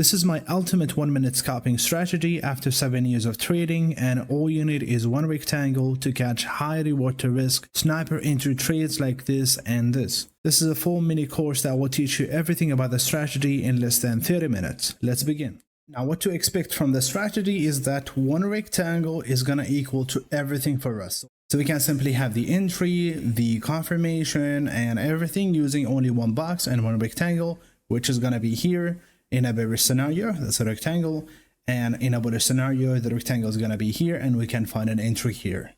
This is my ultimate 1-minute scalping strategy after 7 years of trading, and all you need is one rectangle to catch high reward to risk sniper entry trades like this and this. This is a full mini course that will teach you everything about the strategy in less than 30 minutes. Let's begin. Now, what to expect from the strategy is that one rectangle is gonna equal to everything for us. So we can simply have the entry, the confirmation, and everything using only one box and one rectangle, which is gonna be here. In a bearish scenario, that's a rectangle, and in a bullish scenario, the rectangle is going to be here, and we can find an entry here.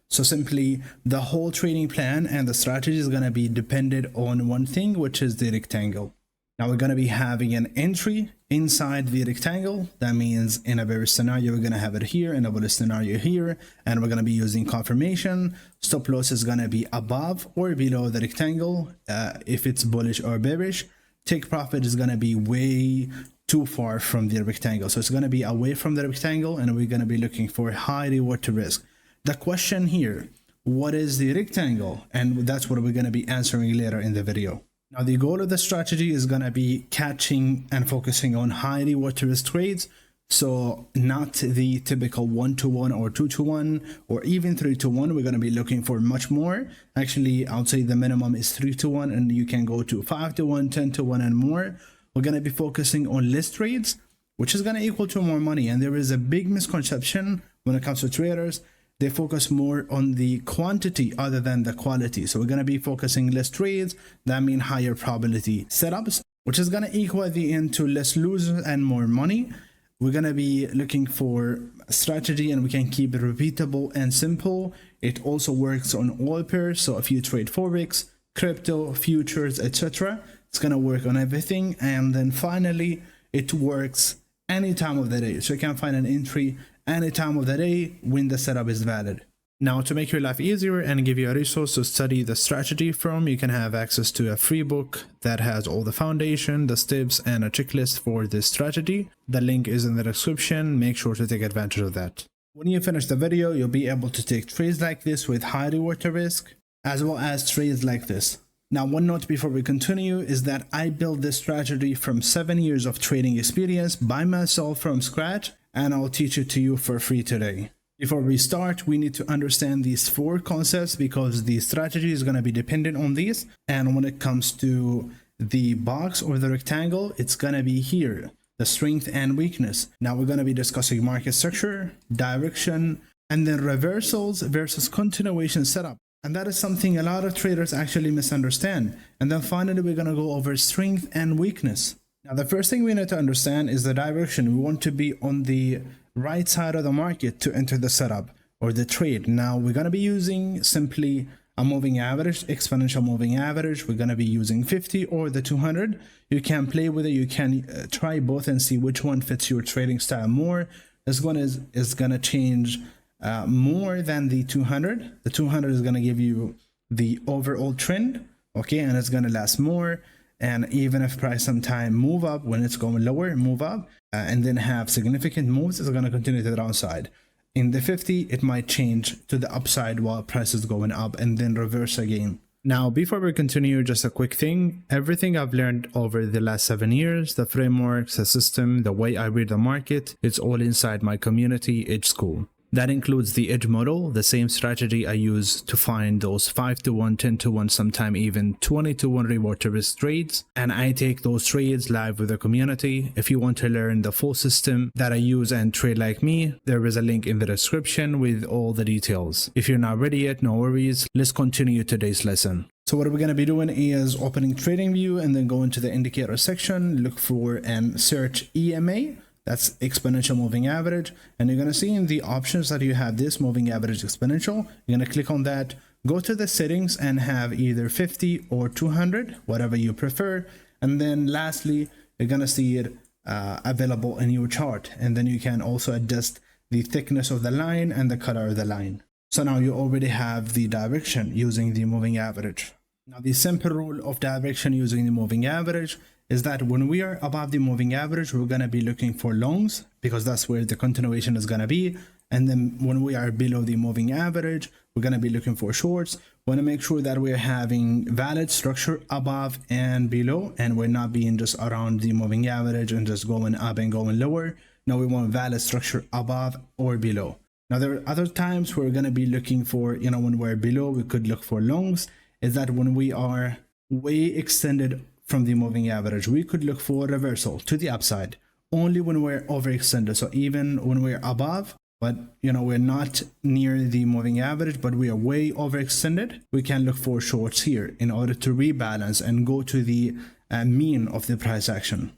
So simply, the whole trading plan and the strategy is going to be dependent on one thing, which is the rectangle. Now we're going to be having an entry inside the rectangle. That means in a bearish scenario, we're going to have it here, in a bullish scenario here, and we're going to be using confirmation. Stop loss is going to be above or below the rectangle if it's bullish or bearish. Take profit is going to be way too far from the rectangle, so it's going to be away from the rectangle, and we're going to be looking for high reward to risk. The question here, what is the rectangle? And that's what we're going to be answering later in the video. Now the goal of the strategy is going to be catching and focusing on high reward to risk trades, so not the typical 1-to-1 or 2-to-1 or even 3-to-1. We're going to be looking for much more. Actually, I would say the minimum is 3-to-1, and you can go to 5-to-1, 10-to-1 and more. We're going to be focusing on list trades, which is going to equal to more money. And there is a big misconception when it comes to traders. They focus more on the quantity other than the quality. So we're going to be focusing less trades. That means higher probability setups, which is going to equal at the end to less losers and more money. We're going to be looking for a strategy, and we can keep it repeatable and simple. It also works on all pairs. So if you trade Forex, crypto, futures, etc., it's going to work on everything. And then finally, it works any time of the day. So you can find an entry any time of the day when the setup is valid. Now, to make your life easier and give you a resource to study the strategy from, you can have access to a free book that has all the foundation, the steps, and a checklist for this strategy. The link is in the description. Make sure to take advantage of that. When you finish the video, you'll be able to take trades like this with high reward to risk, as well as trades like this. Now, one note before we continue is that I built this strategy from 7 years of trading experience by myself from scratch, and I'll teach it to you for free today. Before we start, we need to understand these 4 concepts because the strategy is going to be dependent on these. And when it comes to the box or the rectangle, it's going to be here, the strength and weakness. Now we're going to be discussing market structure, direction, and then reversals versus continuation setup. And that is something a lot of traders actually misunderstand. And then finally, we're going to go over strength and weakness. Now, the first thing we need to understand is the direction. We want to be on the right side of the market to enter the setup or the trade. Now we're going to be using simply a moving average, exponential moving average. We're going to be using 50 or the 200. You can play with it. You can try both and see which one fits your trading style more. This one is going to change more than the 200. The 200 is going to give you the overall trend, okay, and it's going to last more. And even if price sometime move up, when it's going lower, move up, and then have significant moves, it's going to continue to the downside. In the 50, it might change to the upside while price is going up and then reverse again. Now, before we continue, just a quick thing. Everything I've learned over the last 7 years, the frameworks, the system, the way I read the market, it's all inside my community, Edge School. That includes the Edge model, the same strategy I use to find those 5-to-1, 10-to-1, sometime even 20-to-1 reward to risk trades. And I take those trades live with the community. If you want to learn the full system that I use and trade like me, there is a link in the description with all the details. If you're not ready yet, no worries. Let's continue today's lesson. So what we're going to be doing is opening TradingView and then go into the indicator section, look for and search EMA. That's exponential moving average. And you're going to see in the options that you have this moving average exponential. You're going to click on that, go to the settings and have either 50 or 200, whatever you prefer. And then lastly, you're going to see it available in your chart. And then you can also adjust the thickness of the line and the color of the line. So now you already have the direction using the moving average. Now the simple rule of direction using the moving average is that when we are above the moving average, we're going to be looking for longs because that's where the continuation is going to be. And then when we are below the moving average, we're going to be looking for shorts. Want to make sure that we're having valid structure above and below, and we're not being just around the moving average and just going up and going lower. No, we want valid structure above or below. Now, there are other times we're going to be looking for, when we're below, we could look for longs. Is that when we are way extended from the moving average, we could look for reversal to the upside only when we're overextended. So even when we're above, but we're not near the moving average, but we are way overextended, we can look for shorts here in order to rebalance and go to the mean of the price action.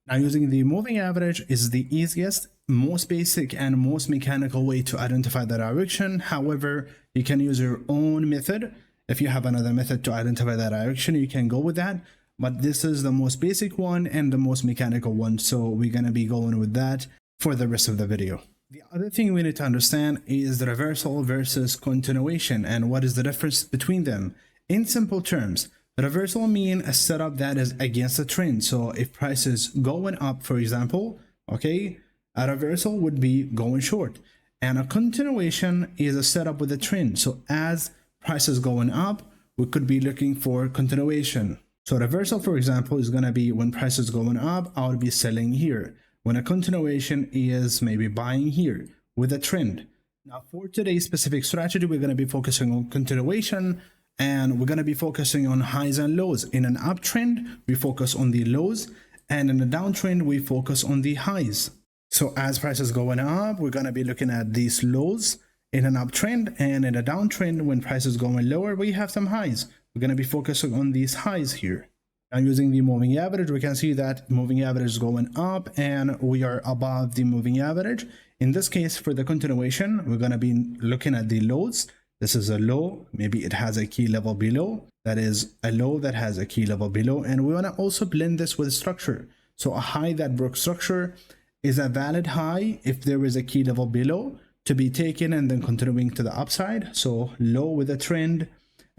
Now, using the moving average is the easiest, most basic, and most mechanical way to identify the direction. However, you can use your own method. If you have another method to identify that direction, you can go with that. But this is the most basic one and the most mechanical one. So we're going to be going with that for the rest of the video. The other thing we need to understand is the reversal versus continuation and what is the difference between them. In simple terms, reversal means a setup that is against the trend. So if price is going up, for example, okay, a reversal would be going short. And a continuation is a setup with a trend. So as price is going up, we could be looking for continuation. So reversal, for example, is going to be when price is going up, I'll be selling here. When a continuation is maybe buying here with a trend. Now, for today's specific strategy, we're going to be focusing on continuation, and we're going to be focusing on highs and lows. In an uptrend, we focus on the lows, and in a downtrend, we focus on the highs. So as price is going up, we're going to be looking at these lows in an uptrend, and in a downtrend, when price is going lower, we have some highs. We're going to be focusing on these highs here. And using the moving average, we can see that moving average is going up and we are above the moving average. In this case, for the continuation, we're going to be looking at the lows. This is a low, maybe it has a key level below. That is a low that has a key level below. And we want to also blend this with structure. So a high that broke structure is a valid high if there is a key level below to be taken and then continuing to the upside. So low with a trend.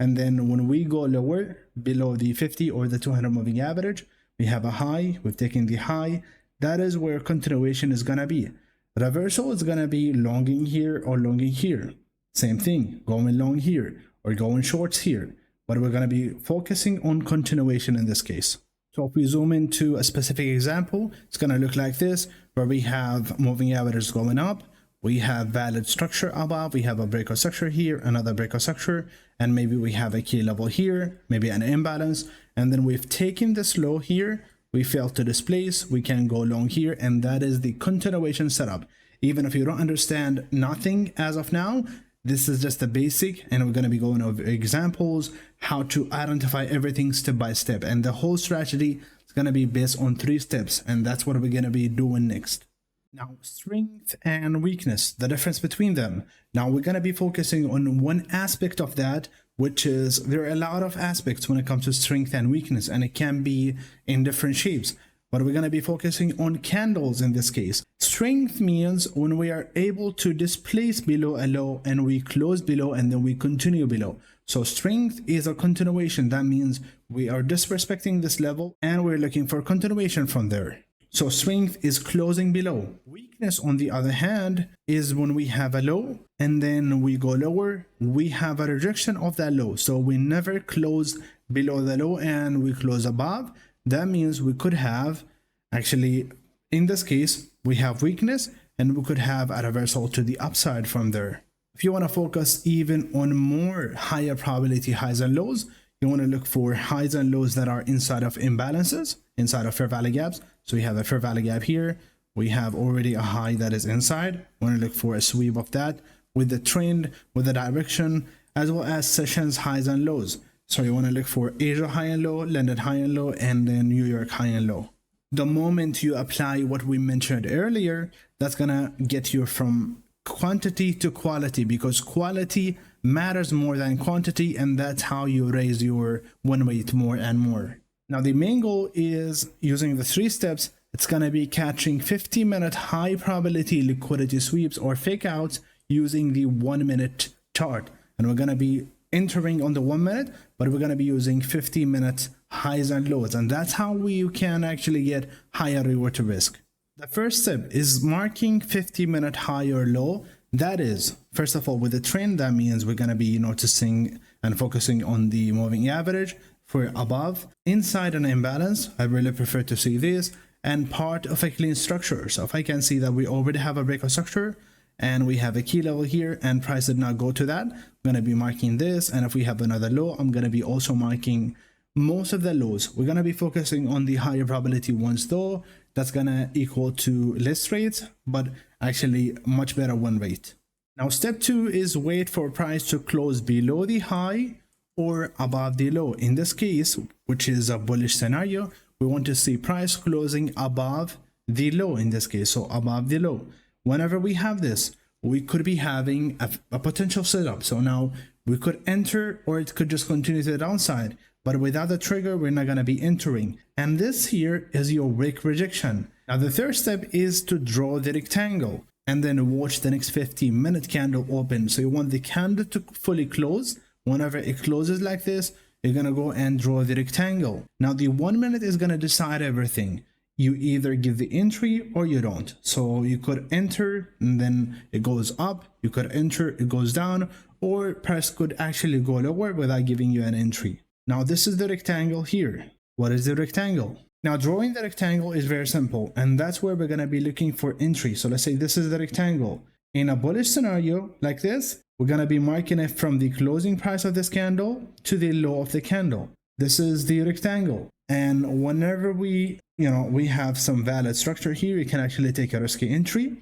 And then when we go lower, below the 50 or the 200 moving average, we have a high, we've taken the high. That is where continuation is going to be. Reversal is going to be longing here or longing here. Same thing, going long here or going shorts here. But we're going to be focusing on continuation in this case. So if we zoom into a specific example, it's going to look like this, where we have moving average going up. We have valid structure above, we have a breakout structure here, another breakout structure, and maybe we have a key level here, maybe an imbalance, and then we've taken this low here, we failed to displace, we can go long here, and that is the continuation setup. Even if you don't understand nothing as of now, this is just the basic, and we're going to be going over examples, how to identify everything step by step, and the whole strategy is going to be based on 3 steps, and that's what we're going to be doing next. Now, strength and weakness, the difference between them. Now, we're going to be focusing on one aspect of that, which is there are a lot of aspects when it comes to strength and weakness, and it can be in different shapes. But we're going to be focusing on candles in this case. Strength means when we are able to displace below a low and we close below and then we continue below. So strength is a continuation. That means we are disrespecting this level and we're looking for continuation from there. So strength is closing below. Weakness, on the other hand, is when we have a low and then we go lower, we have a rejection of that low. So we never close below the low and we close above. That means we could have, actually, in this case, we have weakness and we could have a reversal to the upside from there. If you want to focus even on more higher probability highs and lows, you want to look for highs and lows that are inside of imbalances, inside of fair value gaps. So we have a fair value gap here. We have already a high that is inside. We want to look for a sweep of that with the trend, with the direction, as well as sessions highs and lows. So you want to look for Asia high and low, London high and low, and then New York high and low. The moment you apply what we mentioned earlier, that's going to get you from quantity to quality, because quality matters more than quantity, and that's how you raise your win rate more and more. Now, the main goal is using the 3 steps. It's going to be catching 50-minute high probability liquidity sweeps or fake outs using the 1-minute chart. And we're going to be entering on the 1 minute, but we're going to be using 50-minute highs and lows. And that's how we can actually get higher reward to risk. The first step is marking 50-minute high or low. That is, first of all, with the trend, that means we're going to be noticing and focusing on the moving average for above. Inside an imbalance, I really prefer to see this, and part of a clean structure. So if I can see that we already have a breakout structure and we have a key level here and price did not go to that, I'm going to be marking this. And if we have another low, I'm going to be also marking most of the lows. We're going to be focusing on the higher probability ones though. That's going to equal to less trades, but actually much better win rate. Now step 2 is wait for price to close below the high or above the low. In this case, which is a bullish scenario, we want to see price closing above the low in this case, so above the low. Whenever we have this, we could be having a potential setup. So now we could enter, or it could just continue to the downside, but without the trigger, we're not going to be entering. And this here is your wick rejection. Now the third step is to draw the rectangle and then watch the next 15-minute candle open. So you want the candle to fully close. Whenever it closes like this, you're going to go and draw the rectangle. Now the 1 minute is going to decide everything. You either give the entry or you don't. So you could enter and then it goes up. You could enter, it goes down, or price could actually go lower without giving you an entry. Now this is the rectangle here. What is the rectangle? Now drawing the rectangle is very simple, and that's where we're going to be looking for entry. So let's say this is the rectangle. In a bullish scenario like this, we're going to be marking it from the closing price of this candle to the low of the candle. This is the rectangle. And whenever we have some valid structure here, you can actually take a risky entry.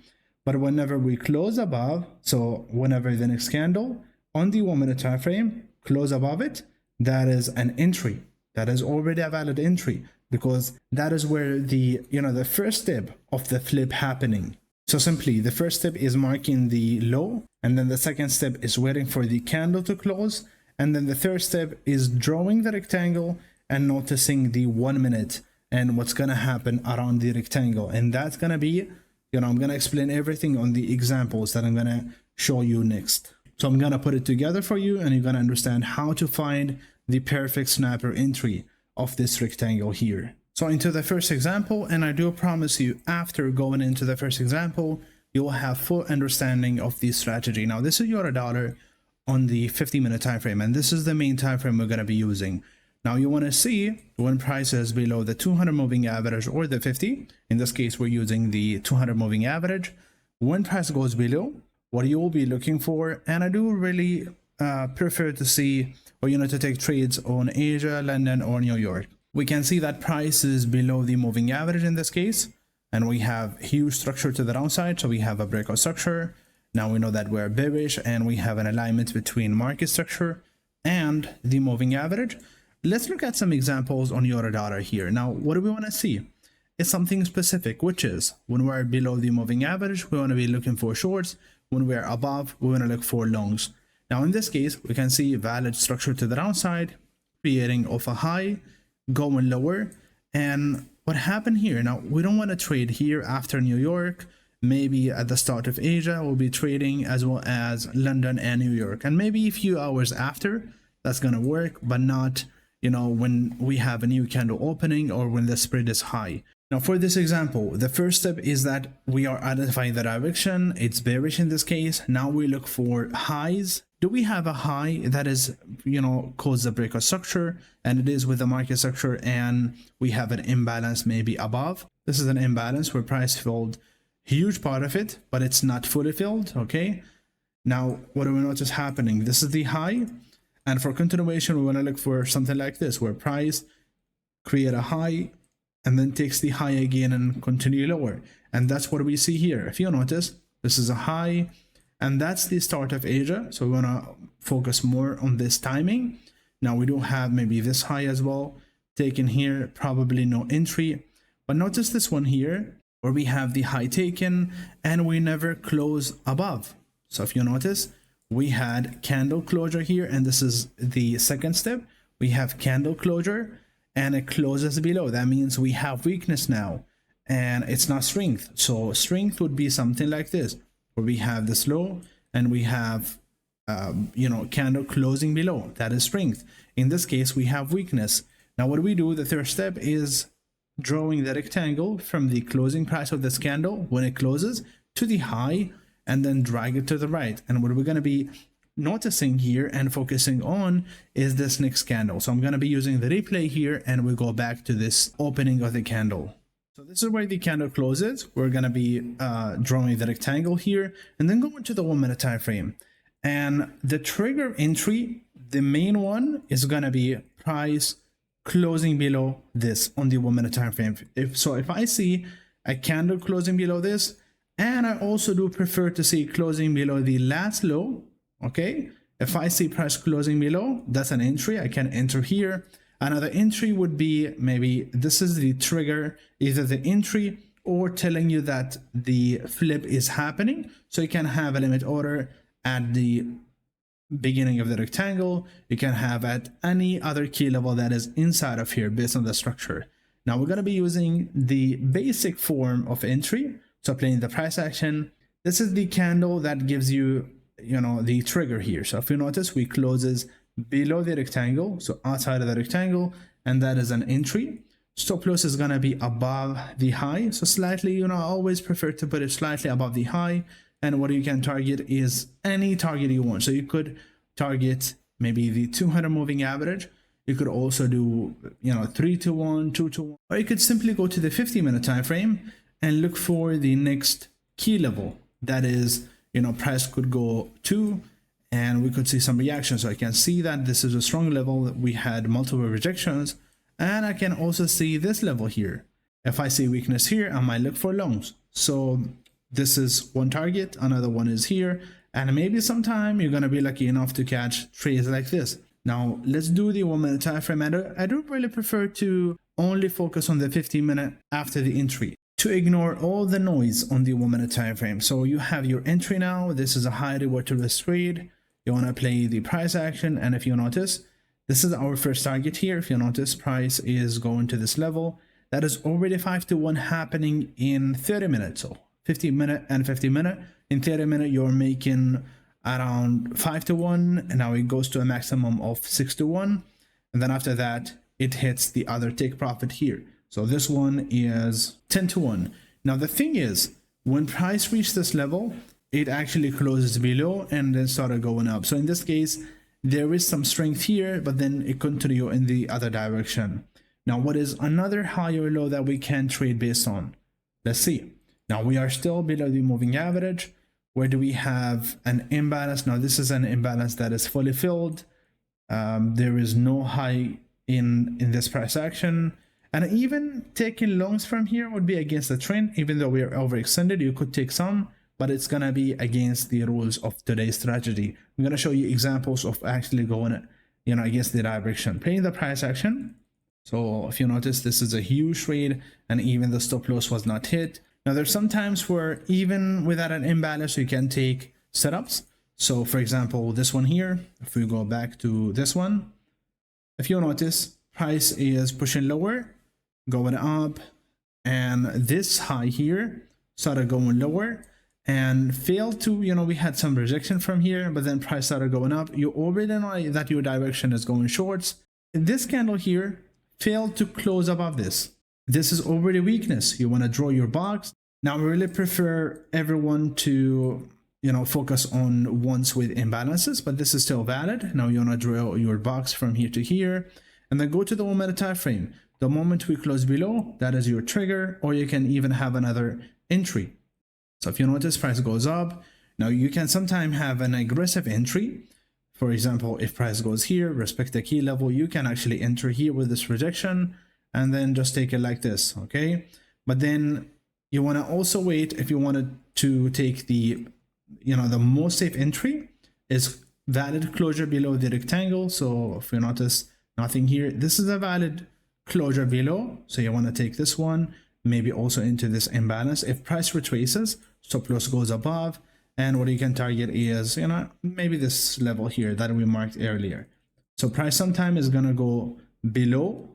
But whenever we close above, so whenever the next candle on the 1 minute time frame close above it, that is an entry. That is already a valid entry, because that is where the first step of the flip happening. So simply the first step is marking the low, and then the second step is waiting for the candle to close, and then the third step is drawing the rectangle and noticing the 1 minute and what's going to happen around the rectangle. And that's going to be, I'm going to explain everything on the examples that I'm going to show you next. So I'm going to put it together for you, and you're going to understand how to find the perfect snapper entry of this rectangle here. So into the first example, and I do promise you, after going into the first example, you will have full understanding of the strategy. Now this is euro dollar on the 50-minute time frame, and this is the main time frame we're going to be using. Now you want to see when price is below the 200 moving average or the 50. In this case, we're using the 200 moving average. When price goes below, what you will be looking for, and I do really prefer to see, or to take trades on Asia, London, or New York. We can see that price is below the moving average in this case, and we have huge structure to the downside. So we have a breakout structure. Now we know that we're bearish, and we have an alignment between market structure and the moving average. Let's look at some examples on euro dollar here. Now what do we want to see? It's something specific, which is when we're below the moving average, we want to be looking for shorts. When we're above, we want to look for longs. Now in this case, we can see valid structure to the downside, creating of a high, going lower. And what happened here? Now we don't want to trade here after New York. Maybe at the start of Asia, we'll be trading as well as London and New York. And maybe a few hours after, that's going to work, but not, when we have a new candle opening or when the spread is high. Now for this example, the first step is that we are identifying the direction. It's bearish in this case. Now we look for highs. Do we have a high that is, caused the breakout structure, and it is with the market structure, and we have an imbalance maybe above? This is an imbalance where price filled huge part of it, but it's not fully filled. Okay. Now what do we notice happening? This is the high, and for continuation, we want to look for something like this, where price create a high and then takes the high again and continue lower. And that's what we see here. If you notice, this is a high, and that's the start of Asia. So we want to focus more on this timing. Now we do have maybe this high as well taken here, probably no entry, but notice this one here where we have the high taken and we never close above. So if you notice, we had candle closure here, and this is the second step. We have candle closure and it closes below. That means we have weakness now, and it's not strength. So strength would be something like this, where we have this low and we have candle closing below. That is strength. In this case, we have weakness. Now what do we do? The third step is drawing the rectangle from the closing price of this candle when it closes to the high, and then drag it to the right. And what we're going to be noticing here and focusing on is this next candle. So I'm going to be using the replay here, and we go back to this opening of the candle. So this is where the candle closes. We're going to be drawing the rectangle here, and then go into the 1 minute time frame. And the trigger entry, the main one, is going to be price closing below this on the 1 minute time frame. If I see a candle closing below this, and I also do prefer to see closing below the last low, okay, if I see price closing below, that's an entry. I can enter here. Another entry would be, maybe this is the trigger, either the entry or telling you that the flip is happening. So you can have a limit order at the beginning of the rectangle. You can have at any other key level that is inside of here based on the structure. Now we're going to be using the basic form of entry. So playing the price action. This is the candle that gives you, the trigger here. So if you notice, we closes below the rectangle, so outside of the rectangle, and that is an entry. Stop loss is going to be above the high, so slightly, I always prefer to put it slightly above the high. And what you can target is any target you want. So you could target maybe the 200 moving average. You could also do 3 to 1, 2 to 1, or you could simply go to the 50-minute time frame and look for the next key level. That is, price could go to, and we could see some reaction. So I can see that this is a strong level. We had multiple rejections, and I can also see this level here. If I see weakness here, I might look for longs. So this is one target, another one is here, and maybe sometime you're going to be lucky enough to catch trades like this. Now let's do the 1 minute time frame. I do really prefer to only focus on the 15-minute after the entry, to ignore all the noise on the 1 minute time frame. So you have your entry now. This is a high reward to risk trade. You want to play the price action, and if you notice, this is our first target here. If you notice, price is going to this level. That is already 5 to 1 happening in 30 minutes. So 15-minute and 50-minute. In 30-minute, you're making around 5 to 1, and now it goes to a maximum of 6 to 1. And then after that, it hits the other take profit here. So this one is 10 to 1. Now the thing is, when price reached this level, it actually closes below and then started going up. So in this case, there is some strength here, but then it continued in the other direction. Now what is another high or low that we can trade based on? Let's see. Now we are still below the moving average. Where do we have an imbalance? Now this is an imbalance that is fully filled. There is no high in this price action. And even taking longs from here would be against the trend. Even though we are overextended, you could take some, but it's going to be against the rules of today's strategy. I'm going to show you examples of actually going, against the direction. Playing the price action. So if you notice, this is a huge trade, and even the stop loss was not hit. Now there's some times where even without an imbalance, you can take setups. So for example, this one here, if we go back to this one, if you notice, price is pushing lower, going up, and this high here started going lower and failed to, we had some rejection from here, but then price started going up. You already know that your direction is going shorts. This candle here failed to close above this. This is already weakness. You want to draw your box. Now I really prefer everyone to, focus on ones with imbalances, but this is still valid. Now you want to draw your box from here to here, and then go to the 1 minute time frame. The moment we close below, that is your trigger, or you can even have another entry. So if you notice, price goes up. Now you can sometimes have an aggressive entry. For example, if price goes here, respect the key level, you can actually enter here with this rejection and then just take it like this, okay? But then you want to also wait. If you wanted to take the, the most safe entry is valid closure below the rectangle. So if you notice, nothing here, this is a valid closure below. So you want to take this one, maybe also into this imbalance. If price retraces, stop loss goes above, and what you can target is, maybe this level here that we marked earlier. So price sometime is going to go below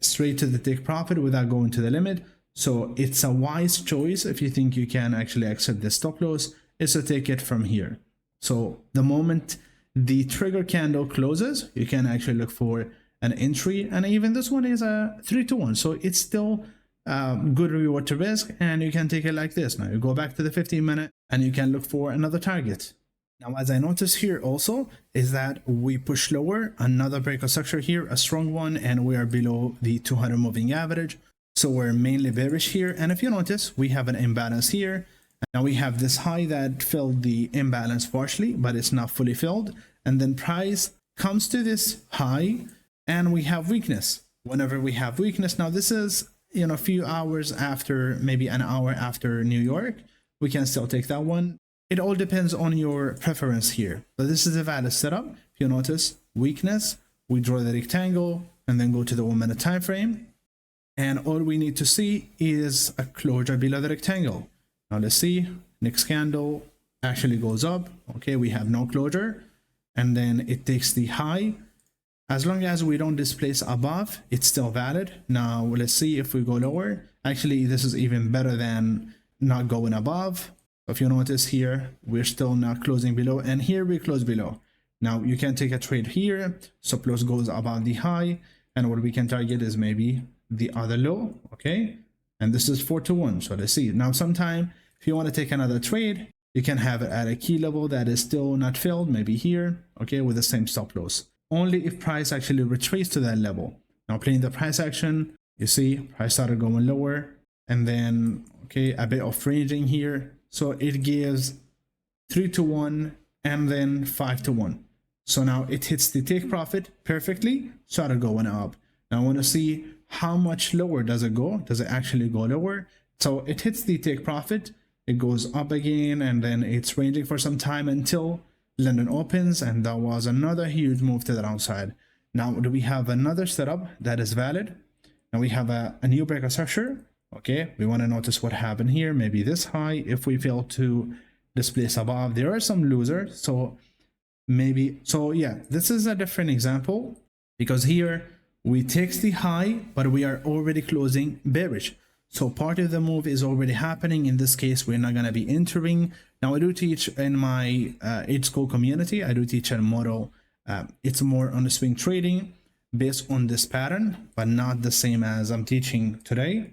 straight to the take profit without going to the limit. So it's a wise choice, if you think you can actually accept the stop loss, is to take it from here. So the moment the trigger candle closes, you can actually look for an entry, and even this one is a 3 to 1. So it's still good reward to risk, and you can take it like this. Now you go back to the 15-minute and you can look for another target. Now, as I notice here also is that we push lower, another breakout structure here, a strong one, and we are below the 200 moving average. So we're mainly bearish here. And if you notice, we have an imbalance here. Now we have this high that filled the imbalance partially, but it's not fully filled. And then price comes to this high and we have weakness. Whenever we have weakness, now this is, a few hours after, maybe an hour after New York, we can still take that one. It all depends on your preference here. But this is a valid setup. If you notice weakness, we draw the rectangle and then go to the 1 minute time frame. And all we need to see is a closure below the rectangle. Now let's see, next candle actually goes up. Okay, we have no closure. And then it takes the high. As long as we don't displace above, it's still valid. Now let's see if we go lower. Actually, this is even better than not going above. If you notice here, we're still not closing below, and here we close below. Now you can take a trade here. Stop loss goes above the high, and what we can target is maybe the other low. Okay, and this is 4 to 1. So let's see. Now sometime if you want to take another trade, you can have it at a key level that is still not filled, maybe here, okay, with the same stop loss. Only if price actually retraces to that level. Now playing the price action, you see price started going lower, and then okay, a bit of ranging here. So it gives 3 to 1 and then 5 to 1. So now it hits the take profit perfectly, started going up. Now I want to see how much lower does it go. Does it actually go lower? So it hits the take profit, it goes up again, and then it's ranging for some time until London opens, and that was another huge move to the downside. Now do we have another setup that is valid? Now we have a new breakout structure. Okay, we want to notice what happened here. Maybe this high, if we fail to displace above, there are some losers. So maybe, so yeah, this is a different example because here we take the high, but we are already closing bearish. So part of the move is already happening. In this case, we're not going to be entering. Now I do teach in my Edge School community, I do teach a model. It's more on the swing trading based on this pattern, but not the same as I'm teaching today.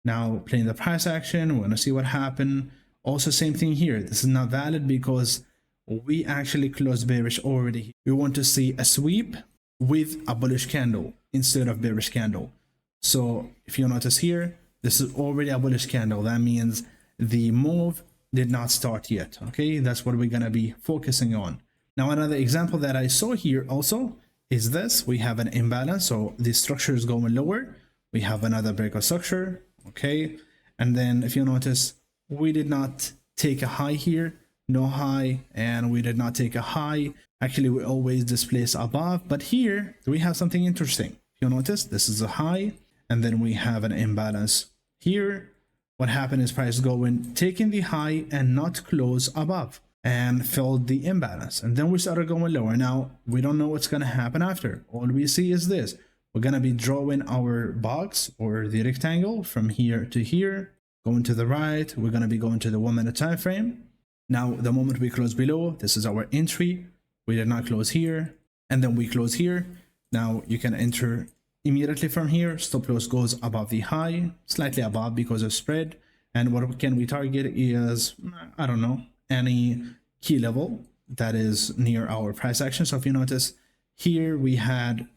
Now playing the price action, we're going to see what happened. Also same thing here. This is not valid because we actually closed bearish already. We want to see a sweep with a bullish candle instead of bearish candle. So if you notice here, this is already a bullish candle. That means the move did not start yet. Okay, that's what we're going to be focusing on. Now another example that I saw here also is this. We have an imbalance, so the structure is going lower. We have another breakout structure. Okay, and then if you notice, we did not take a high here, no high, and we did not take a high. Actually, we always displace above, but here we have something interesting. If you notice, this is a high, and then we have an imbalance here. What happened is price going, taking the high and not close above and filled the imbalance, and then we started going lower. Now we don't know what's going to happen after. All we see is this. We're going to be drawing our box or the rectangle from here to here, going to the right. We're going to be going to the 1 minute time frame. Now the moment we close below, this is our entry. We did not close here, and then we close here. Now you can enter immediately from here. Stop loss goes above the high, slightly above because of spread. And what can we target is, I don't know, any key level that is near our price action. So if you notice here, we had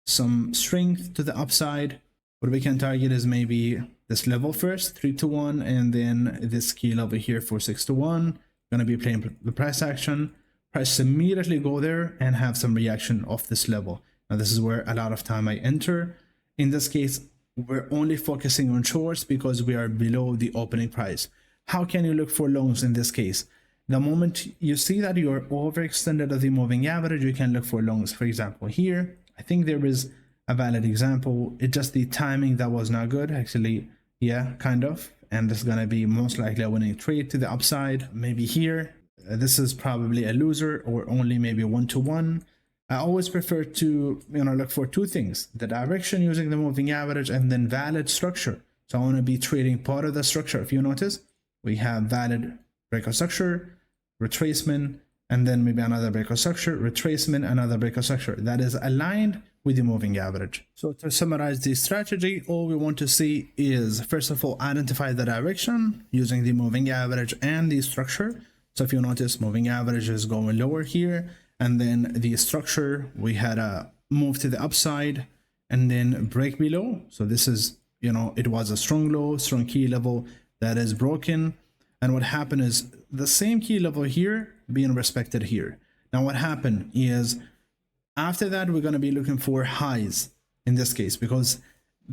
some strength to the upside. What we can target is maybe this level first, 3 to 1, and then this key level here for 6 to 1. Going to be playing the price action. Price immediately go there and have some reaction off this level. Now this is where a lot of time I enter. In this case, we're only focusing on shorts because we are below the opening price. How can you look for longs in this case? The moment you see that you are overextended of the moving average, you can look for longs. For example, here, I think there is a valid example. It's just the timing that was not good. Actually, yeah, kind of. And this is going to be most likely a winning trade to the upside. Maybe here, this is probably a loser or only maybe 1 to 1. I always prefer to look for two things: the direction using the moving average and then valid structure. So I want to be trading part of the structure. If you notice, we have valid breakout structure, retracement, and then maybe another break of structure, retracement, another break of structure that is aligned with the moving average. So to summarize the strategy, all we want to see is, first of all, identify the direction using the moving average and the structure. So if you notice, moving average is going lower here, and then the structure, we had a move to the upside and then break below. So this is, it was a strong low, strong key level that is broken. And what happened is the same key level here being respected here. Now what happened is, after that, we're going to be looking for highs in this case, because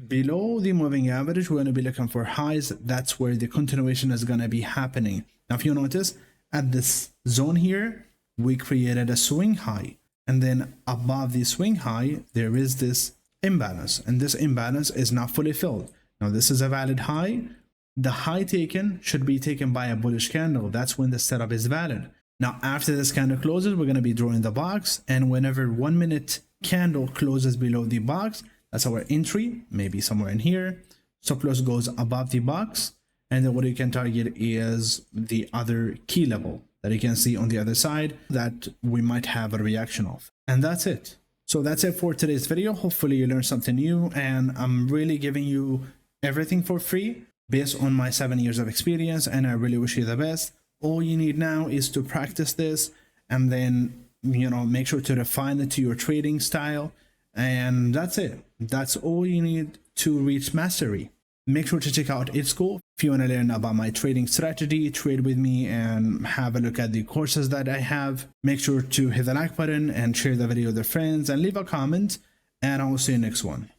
below the moving average, we're going to be looking for highs. That's where the continuation is going to be happening. Now, if you notice, at this zone here, we created a swing high. And then above the swing high, there is this imbalance. And this imbalance is not fully filled. Now, this is a valid high. The high taken should be taken by a bullish candle. That's when the setup is valid. Now, after this candle closes, we're going to be drawing the box. And whenever 1 minute candle closes below the box, that's our entry, maybe somewhere in here. Stop loss goes above the box. And then what you can target is the other key level that you can see on the other side that we might have a reaction of. And that's it. So that's it for today's video. Hopefully you learned something new, and I'm really giving you everything for free based on my 7 years of experience, and I really wish you the best. All you need now is to practice this, and then, make sure to refine it to your trading style. And that's it. That's all you need to reach mastery. Make sure to check out eBook if you want to learn about my trading strategy, trade with me, and have a look at the courses that I have. Make sure to hit the like button and share the video with your friends and leave a comment, and I will see you next one.